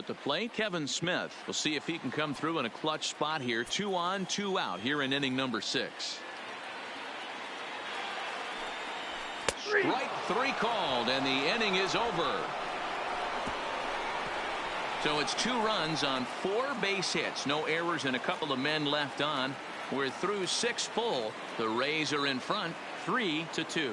at the plate, Kevin Smith. We'll see if he can come through in a clutch spot here. 2 on, 2 out here in inning number 6. Strike 3 called, and the inning is over. So it's 2 runs on 4 base hits. No errors and a couple of men left on. We're through 6 full. The Rays are in front 3-2.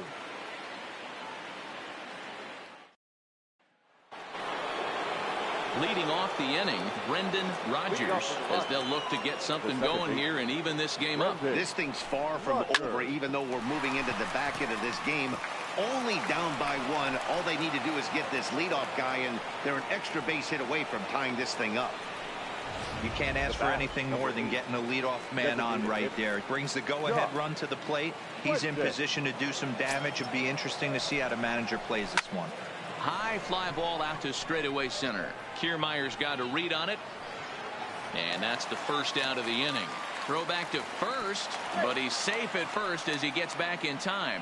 Leading off the inning, Brendan Rodgers, as they'll look to get something going here and even this game up. This thing's far from over, even though we're moving into the back end of this game. Only down by 1. All they need to do is get this leadoff guy, and they're an extra base hit away from tying this thing up. You can't ask for anything more than getting a leadoff man on right there. It brings the go-ahead run to the plate. He's in position to do some damage. It'll be interesting to see how the manager plays this one. High fly ball out to straightaway center. Kiermaier's got a read on it. And that's the first out of the inning. Throw back to first, but he's safe at first as he gets back in time.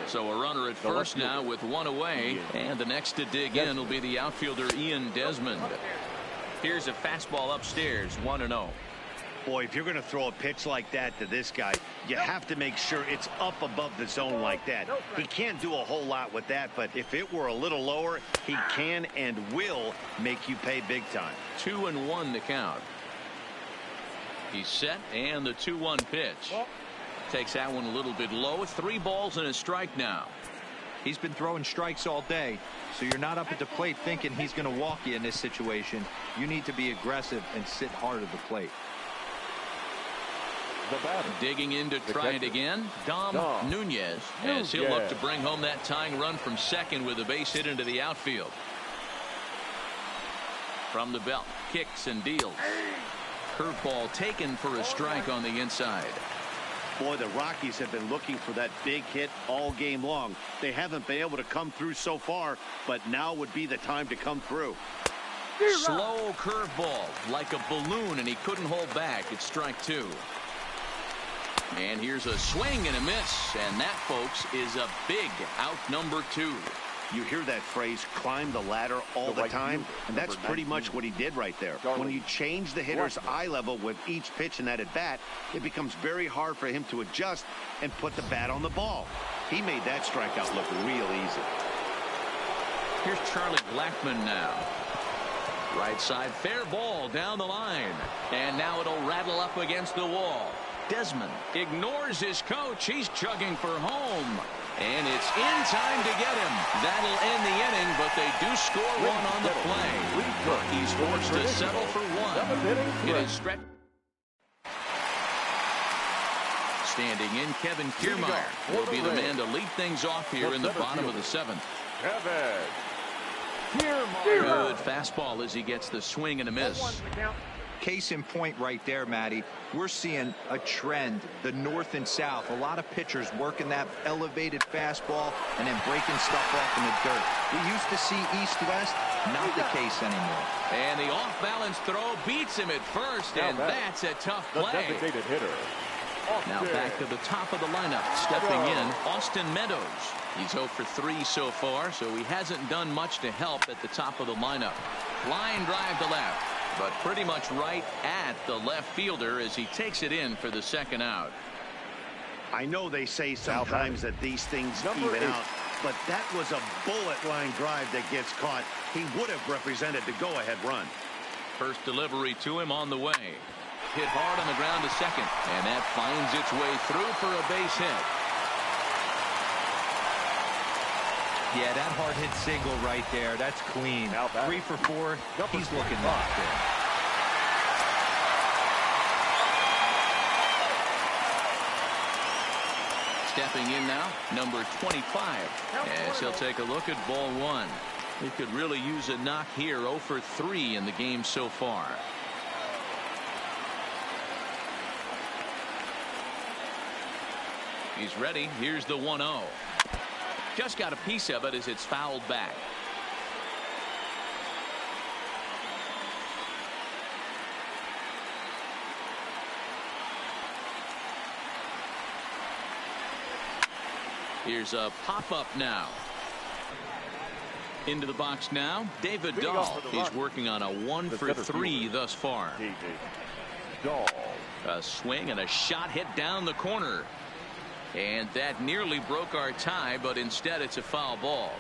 So a runner at first now with 1 away, and the next to dig in will be the outfielder Ian Desmond. Here's a fastball upstairs, 1-0. Boy, if you're going to throw a pitch like that to this guy, you have to make sure it's up above the zone like that. He can't do a whole lot with that, but if it were a little lower, he can and will make you pay big time. 2-1 the count. He's set, and the 2-1 pitch. Takes that one a little bit low. 3 balls and a strike now. He's been throwing strikes all day, so you're not up at the plate thinking he's going to walk you in this situation. You need to be aggressive and sit hard at the plate. Digging in to try it again, Dom Nunez, as he'll look to bring home that tying run from second with a base hit into the outfield. From the belt, kicks and deals. Curveball taken for a strike on the inside. Boy, the Rockies have been looking for that big hit all game long. They haven't been able to come through so far, but now would be the time to come through. Slow curveball like a balloon, and he couldn't hold back. It's strike 2. And here's a swing and a miss, and that, folks, is a big out number 2. You hear that phrase, climb the ladder all the time, and that's pretty much what he did right there. When you change the hitter's eye level with each pitch in that at bat, it becomes very hard for him to adjust and put the bat on the ball. He made that strikeout look real easy. Here's Charlie Blackmon now. Right side, fair ball down the line, and now it'll rattle up against the wall. Desmond ignores his coach. He's chugging for home. And it's in time to get him. That'll end the inning, but they do score 1 on the play. He's forced to settle for 1. It is stretch. Standing in, Kevin Kiermaier will be the man to lead things off here in the bottom of the 7th. Good fastball as he gets the swing and a miss. Case in point right there, Matty. We're seeing a trend, the north and south. A lot of pitchers working that elevated fastball and then breaking stuff off in the dirt. We used to see east-west, not the case anymore. And the off-balance throw beats him at first, and that's a tough play. Now back to the top of the lineup, stepping in, Austin Meadows. He's 0 for 3 so far, so he hasn't done much to help at the top of the lineup. Line drive to left, but pretty much right at the left fielder as he takes it in for the 2nd out. I know they say sometimes that these things even out, but that was a bullet line drive that gets caught. He would have represented the go-ahead run. First delivery to him on the way. Hit hard on the ground to second, and that finds its way through for a base hit. Yeah, that hard hit single right there. That's clean. 3 for 4. He's looking locked in. Stepping in now, number 25, as he'll take a look at ball 1. He could really use a knock here. 0 for 3 in the game so far. He's ready. Here's the 1-0. Just got a piece of it as it's fouled back. Here's a pop-up now. Into the box now, David Dahl. He's working on a 1 for 3 thus far. A swing and a shot hit down the corner. And that nearly broke our tie, but instead it's a foul ball.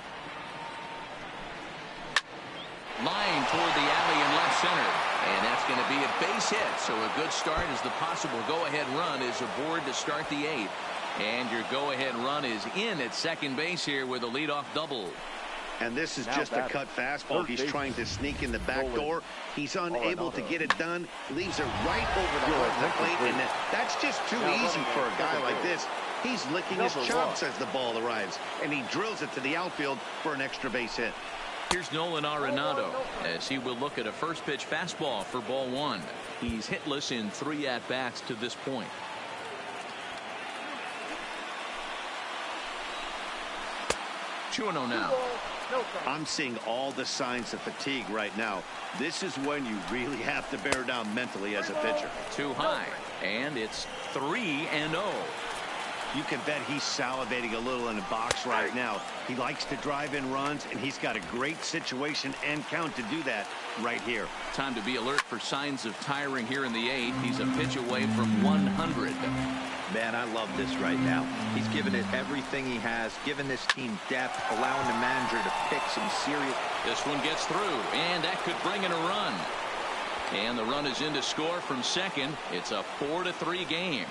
Line toward the alley in left center. And that's going to be a base hit. So a good start as the possible go-ahead run is aboard to start the 8th. And your go-ahead run is in at second base here with a leadoff double. And this is just a cut fastball. He's trying to sneak in the back door. He's unable to get it done. Leaves it right over the heart of the plate. And that's just too easy for a guy like this. He's licking his chops as the ball arrives. And he drills it to the outfield for an extra base hit. Here's Nolan Arenado as he will look at a first pitch fastball for ball 1. He's hitless in 3 at-bats to this point. now. I'm seeing all the signs of fatigue right now. This is when you really have to bear down mentally as a pitcher. Too high, and it's 3-0. You can bet he's salivating a little in the box right now. He likes to drive in runs, and he's got a great situation and count to do that right here. Time to be alert for signs of tiring here in the 8th. He's a pitch away from 100. Man, I love this right now. He's given it everything he has, given this team depth, allowing the manager to pick some serious. This one gets through, and that could bring in a run. And the run is in to score from second. It's a 4-3 game.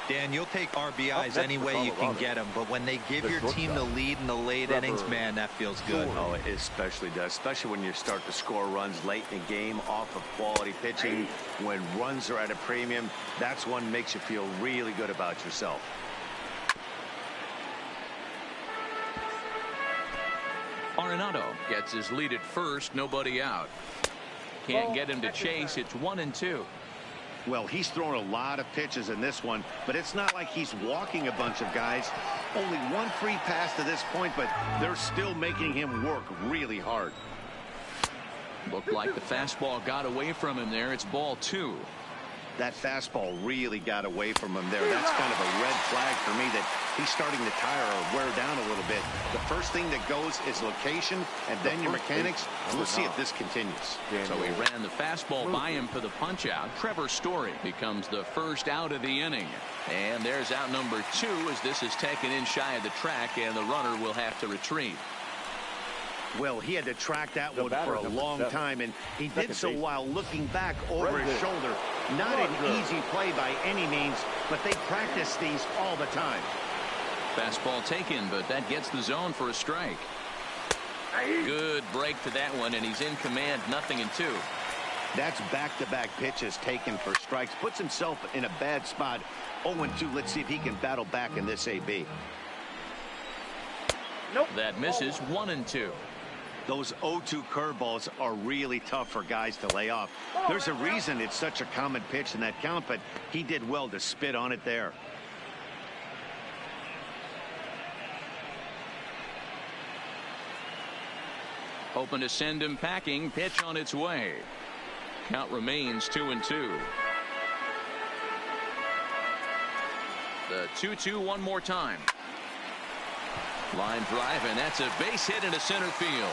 Dan, you'll take RBIs any way you can get them, but when they give your team the lead in the late innings, man, that feels good. Oh, it especially does, especially when you start to score runs late in the game off of quality pitching. When runs are at a premium, that's one makes you feel really good about yourself. Arenado gets his lead at first, nobody out. Can't get him to chase. It's 1-2. Well, he's thrown a lot of pitches in this one, but it's not like he's walking a bunch of guys. Only one free pass to this point, but they're still making him work really hard. Looked like the fastball got away from him there. It's ball 2. That fastball really got away from him there. That's kind of a red flag for me that he's starting to tire or wear down a little bit. The first thing that goes is location, and then your mechanics. We'll see if this continues. So he ran the fastball by him for the punch out. Trevor Story becomes the first out of the inning. And there's out number 2 as this is taken in shy of the track, and the runner will have to retreat. Well, he had to track that one for a long time, and he did so while looking back over his shoulder. Not an easy play by any means, but they practice these all the time. Fastball taken, but that gets the zone for a strike. Good break to that one, and he's in command, 0-2. That's back-to-back pitches taken for strikes. Puts himself in a bad spot. 0-2. Let's see if he can battle back in this AB. That misses. 1-2. Those 0-2 curveballs are really tough for guys to lay off. There's a reason it's such a common pitch in that count, but he did well to spit on it there. Open to send him packing. Pitch on its way. Count remains 2-2. The 2-2 one more time. Line drive, and that's a base hit into center field.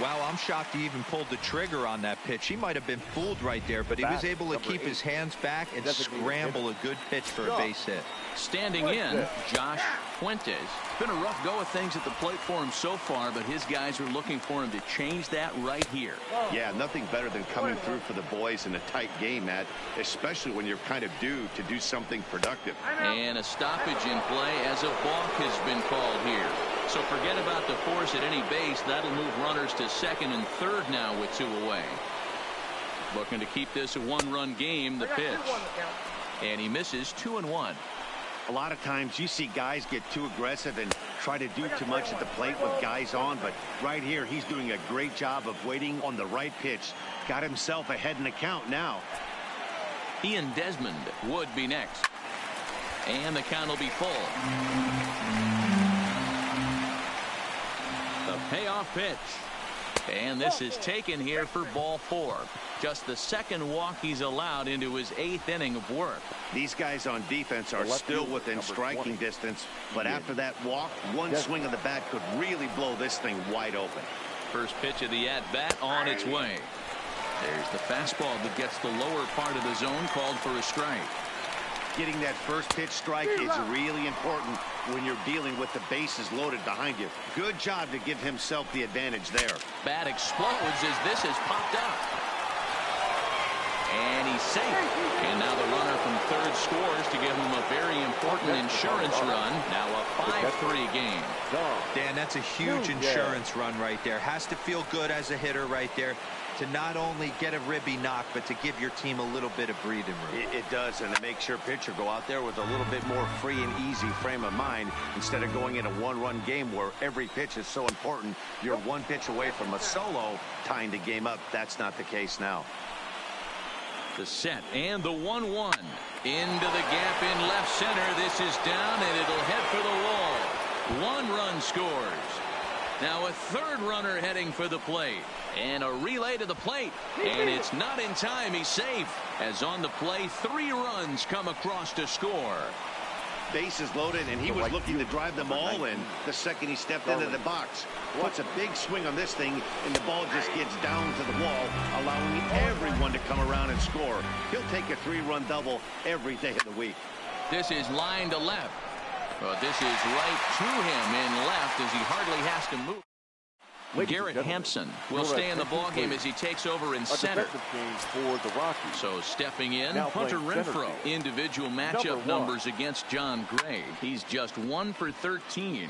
Wow, I'm shocked he even pulled the trigger on that pitch. He might have been fooled right there, but he was able to keep his hands back and scramble a good pitch for a base hit. Standing in, Josh Fuentes. Been a rough go of things at the plate for him so far, but his guys are looking for him to change that right here. Yeah, nothing better than coming through for the boys in a tight game, Matt, especially when you're kind of due to do something productive. And a stoppage in play as a balk has been called here. So forget about the force at any base. That'll move runners to second and third now with 2 away. Looking to keep this a 1-run game. The pitch. And he misses 2-1. A lot of times you see guys get too aggressive and try to do too much at the plate with guys on, but right here he's doing a great job of waiting on the right pitch. Got himself ahead in the count now. Ian Desmond would be next. And the count will be full. The payoff pitch. And this is taken here for ball 4. Just the second walk he's allowed into his 8th inning of work. These guys on defense are still within striking distance, but after that walk, one swing of the bat could really blow this thing wide open. First pitch of the at-bat on its way. There's the fastball that gets the lower part of the zone, called for a strike. Getting that first pitch strike is really important when you're dealing with the bases loaded behind you. Good job to give himself the advantage there. Bat explodes as this has popped up. And he's safe. And now the runner from third scores to give him a very important insurance run. Now a 5-3 game. Dan, that's a huge insurance run right there. Has to feel good as a hitter right there to not only get a ribby knock, but to give your team a little bit of breathing room. It does, and it makes your pitcher go out there with a little bit more free and easy frame of mind instead of going in a one-run game where every pitch is so important. You're one pitch away from a solo tying the game up. That's not the case now. The set and the 1-1 into the gap in left center. This is down and it'll head for the wall. 1 run scores. Now a third runner heading for the plate, and a relay to the plate, and it's not in time. He's safe, as on the play 3 runs come across to score. Bases loaded, and he was looking to drive them all in the second he stepped into the box. Puts a big swing on this thing, and the ball just gets down to the wall, allowing everyone to come around and score. He'll take a 3-run double every day of the week. This is line to left. But this is right to him in left as he hardly has to move. Garrett Hampson will stay in the ballgame as he takes over in center. So stepping in, Hunter Renfroe. Individual matchup numbers against John Gray. He's just 1 for 13.